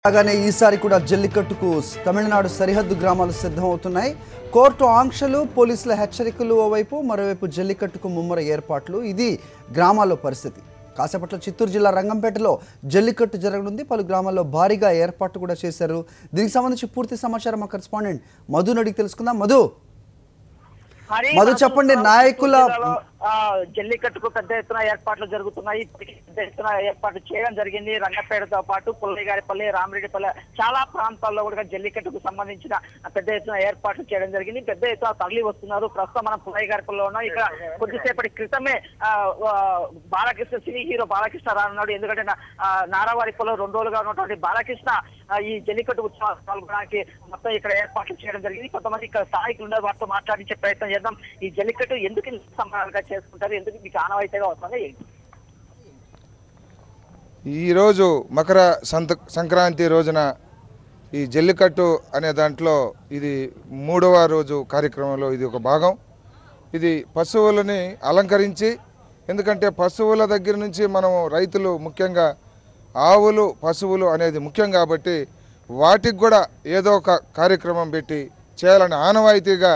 అలాగనే ఈసారి కూడా జల్లికట్టుకు తమిళనాడు సరిహద్దు గ్రామాలు సిద్ధమవుతున్నాయి. కోర్టు ఆంక్షలు, పోలీసుల హెచ్చరికలు ఓవైపు, మరోవైపు జల్లికట్టుకు ముమ్మర ఏర్పాట్లు. ఇది గ్రామాల్లో పరిస్థితి. కాసేపట్లో చిత్తూరు జిల్లా రంగంపేటలో జల్లికట్టు జరగనుంది. పలు గ్రామాల్లో భారీగా ఏర్పాట్లు కూడా చేశారు. దీనికి సంబంధించి పూర్తి సమాచారం మా కరెస్పాండెంట్ మధుని అడిగి తెలుసుకుందాం. మధు చెప్పండి, నాయకుల జల్లికట్టుకు పెద్ద ఎత్తున ఏర్పాట్లు జరుగుతున్నాయి. పెద్ద ఎత్తున ఏర్పాట్లు చేయడం జరిగింది. రంగపేటతో పాటు పుల్లయ్యగారిపల్లి, రామిరెడ్డిపల్లి చాలా ప్రాంతాల్లో కూడా జల్లికట్టుకు సంబంధించిన పెద్ద ఎత్తున ఏర్పాట్లు చేయడం జరిగింది. పెద్ద ఎత్తున తరలి వస్తున్నారు. ప్రస్తుతం మనం పుల్లయ్యగారిపల్లిలో ఉన్నాం. ఇక్కడ కొద్దిసేపటి క్రితమే బాలకృష్ణ, సినీ హీరో బాలకృష్ణ రానున్నాడు. ఎందుకంటే నారావారిపల్లిలో 2 రోజులుగా ఉన్నటువంటి బాలకృష్ణ ఈ జల్లికట్టు ఉత్సవాలు పాల్గొనడానికి మొత్తం ఇక్కడ ఏర్పాట్లు చేయడం జరిగింది. కొంతమంది ఇక్కడ స్థానికులు ఉన్నారు, వారితో మాట్లాడించే ప్రయత్నం చేద్దాం. ఈ జల్లికట్టు ఎందుకు సంబరాలుగా చేసుకుంటారు, ఎందుకు మీకు ఆనవాయితీగా వస్తుంది? ఈరోజు మకర సంక్రాంతి రోజున ఈ జల్లికట్టు అనే దాంట్లో ఇది 3వ రోజు కార్యక్రమంలో ఇది ఒక భాగం. ఇది పశువులని అలంకరించి, ఎందుకంటే పశువుల దగ్గర నుంచి మనం రైతులు ముఖ్యంగా ఆవులు, పశువులు అనేది ముఖ్యం కాబట్టి వాటికి కూడా ఏదో ఒక కార్యక్రమం పెట్టి చేయాలని ఆనవాయితీగా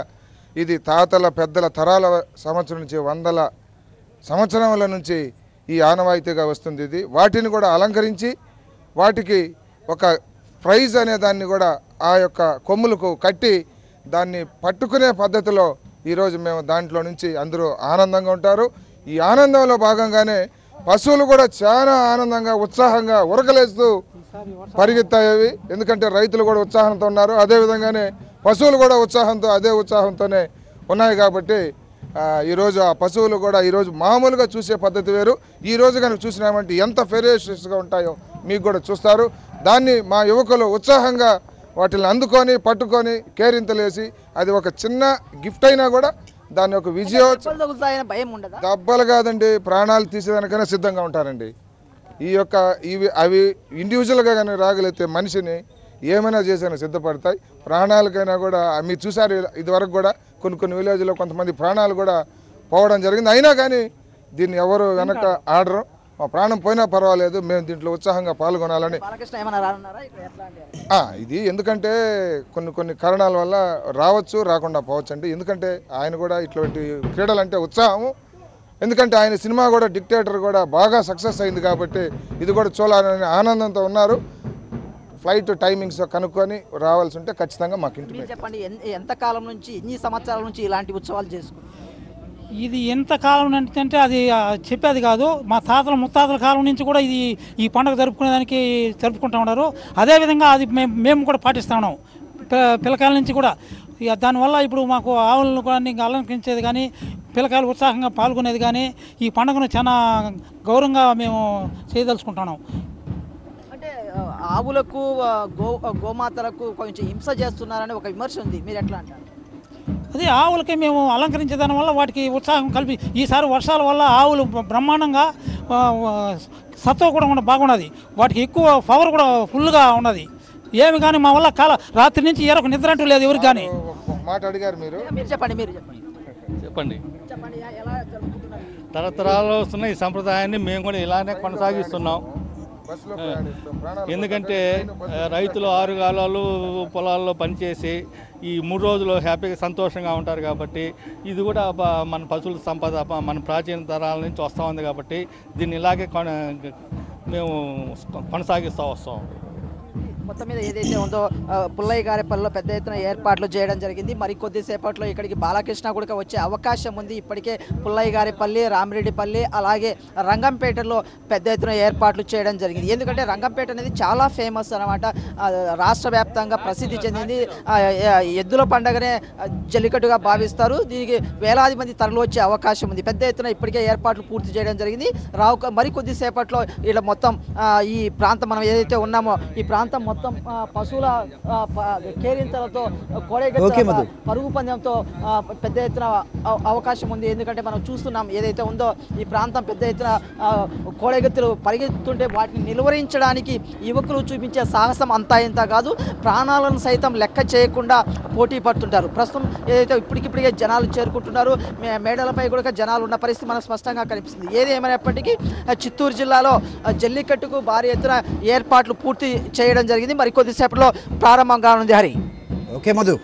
ఇది తాతల పెద్దల తరాల సంవత్సరం నుంచి 100 సంవత్సరముల నుంచి ఈ ఆనవాయితీగా వస్తుంది. ఇది వాటిని కూడా అలంకరించి వాటికి ఒక ప్రైజ్ అనే దాన్ని కూడా ఆ యొక్క కొమ్ములకు కట్టి దాన్ని పట్టుకునే పద్ధతిలో ఈరోజు మేము దాంట్లో నుంచి అందరూ ఆనందంగా ఉంటారు. ఈ ఆనందంలో భాగంగానే పశువులు కూడా చాలా ఆనందంగా, ఉత్సాహంగా ఉరకలేస్తూ పరిగెత్తాయి. ఎందుకంటే రైతులు కూడా ఉత్సాహంతో ఉన్నారు. అదేవిధంగానే పశువులు కూడా ఉత్సాహంతో అదే ఉత్సాహంతోనే ఉన్నాయి. కాబట్టి ఈరోజు ఆ పశువులు కూడా ఈరోజు మామూలుగా చూసే పద్ధతి వేరు. ఈరోజు కనుక చూసినామంటే ఎంత ఫెరోషియస్గా ఉంటాయో మీకు కూడా చూస్తారు. దాన్ని మా యువకులు ఉత్సాహంగా వాటిని అందుకొని పట్టుకొని కేరింతలేసి, అది ఒక చిన్న గిఫ్ట్ అయినా కూడా దాన్ని ఒక విజయోత్సవం. దెబ్బలు కాదండి, ప్రాణాలు తీసేదానికైనా సిద్ధంగా ఉంటారండి. అవి ఇండివిజువల్గా కానీ రాగలిగితే మనిషిని ఏమైనా చేసైనా సిద్ధపడతాయి. ప్రాణాలకైనా కూడా మీరు చూసారు, ఇదివరకు కూడా కొన్ని విలేజ్లో కొంతమంది ప్రాణాలు కూడా పోవడం జరిగింది. అయినా కానీ దీన్ని ఎవరు వెనక ఆడరు. మా ప్రాణం పోయినా పర్వాలేదు, మేము దీంట్లో ఉత్సాహంగా పాల్గొనాలని. ఇది ఎందుకంటే కొన్ని కారణాల వల్ల రావచ్చు, రాకుండా పోవచ్చు అండి. ఎందుకంటే ఆయన కూడా ఇట్లాంటి క్రీడలు అంటే ఉత్సాహము. ఎందుకంటే ఆయన సినిమా కూడా డిక్టేటర్ కూడా బాగా సక్సెస్ అయింది కాబట్టి ఇది కూడా చూడాలని ఆనందంతో ఉన్నారు. ఫ్లైట్ టైమింగ్స్ కనుక్కొని రావాల్సి ఉంటే ఖచ్చితంగా మాకు ఇంటి. చెప్పండి, ఎంత కాలం నుంచి, ఎన్ని సంవత్సరాల నుంచి ఇలాంటి ఉత్సవాలు చేసుకుంటారు? ఇది ఎంత కాలం అంటే అది చెప్పేది కాదు. మా తాతల ముత్తాతల కాలం నుంచి కూడా ఈ పండుగ జరుపుకుంటూ ఉన్నారు. అదేవిధంగా అది మేము కూడా పాటిస్తూ ఉన్నాం పిల్లకాయల నుంచి కూడా. దానివల్ల ఇప్పుడు మాకు ఆవులను కానీ అలంకరించేది కానీ, పిల్లకాయలు ఉత్సాహంగా పాల్గొనేది కానీ, ఈ పండుగను చాలా గౌరవంగా మేము చేయదలుచుకుంటున్నాం. అంటే ఆవులకు, గోమాతలకు కొంచెం హింస చేస్తున్నారని ఒక విమర్శ ఉంది, మీరు ఎట్లా అంటారు? అదే ఆవులకి మేము అలంకరించే దానివల్ల వాటికి ఉత్సాహం కలిపి, ఈసారి వర్షాల వల్ల ఆవులు బ్రహ్మాండంగా సత్వ కూడా బాగున్నది. వాటికి ఎక్కువ పవర్ కూడా ఫుల్గా ఉన్నది. ఏమి కానీ మా వల్ల రాత్రి నుంచి ఎరకు నిద్ర అంటూ లేదు ఎవరికి కానీ. మాట అడిగారు మీరు చెప్పండి. తరతరాలు వస్తున్న ఈ సంప్రదాయాన్ని మేము కూడా ఇలానే కొనసాగిస్తున్నాం. ఎందుకంటే రైతులు 6 కాలాలు పొలాల్లో పనిచేసి ఈ 3 రోజులు హ్యాపీగా సంతోషంగా ఉంటారు కాబట్టి ఇది కూడా మన పశువుల సంపద మన ప్రాచీన తరాల నుంచి వస్తూ ఉంది కాబట్టి దీన్ని ఇలాగే మేము కొనసాగిస్తూ వస్తాం. మొత్తం మీద ఏదైతే ఉందో పుల్లయ్యగారిపల్లిలో పెద్ద ఎత్తున ఏర్పాట్లు చేయడం జరిగింది. మరి కొద్దిసేపట్లో ఇక్కడికి బాలకృష్ణ కూడా వచ్చే అవకాశం ఉంది. ఇప్పటికే పుల్లయ్యగారిపల్లి, రామిరెడ్డిపల్లి అలాగే రంగంపేటలో పెద్ద ఎత్తున ఏర్పాట్లు చేయడం జరిగింది. ఎందుకంటే రంగంపేట అనేది చాలా ఫేమస్ అనమాట. రాష్ట్ర వ్యాప్తంగా ప్రసిద్ధి చెందింది. ఎద్దుల పండుగనే జల్లికట్టుగా భావిస్తారు. దీనికి వేలాది మంది తరలి వచ్చే అవకాశం ఉంది. పెద్ద ఎత్తున ఇప్పటికే ఏర్పాట్లు పూర్తి చేయడం జరిగింది. మరి కొద్దిసేపట్లో ఇలా మొత్తం ఈ ప్రాంతం మనం ఏదైతే ఉన్నామో ఈ ప్రాంతం మొత్తం పశువుల కేరింతలతో, కోడెగట్ల పరుగు పందెంతో పెద్ద ఎత్తున అవకాశం ఉంది. ఎందుకంటే మనం చూస్తున్నాం ఏదైతే ఉందో ఈ ప్రాంతం పెద్ద ఎత్తున కోడెగత్తులు పరిగెత్తుంటే వాటిని నిలువరించడానికి యువకులు చూపించే సాహసం అంతా ఇంత కాదు. ప్రాణాలను సైతం లెక్క చేయకుండా పోటీ పడుతుంటారు. ప్రస్తుతం ఏదైతే ఇప్పటికిప్పటికే జనాలు చేరుకుంటున్నారు. మేడలపై కూడా జనాలు ఉన్న పరిస్థితి మనకు స్పష్టంగా కనిపిస్తుంది. ఏది ఏమైనప్పటికీ చిత్తూరు జిల్లాలో జల్లికట్టుకు భారీ ఎత్తున ఏర్పాట్లు పూర్తి చేయడం జరిగింది. జరిగింది. మరికొద్దిసేపట్లో ప్రారంభం కానుంది. హరి. ఓకే మధు.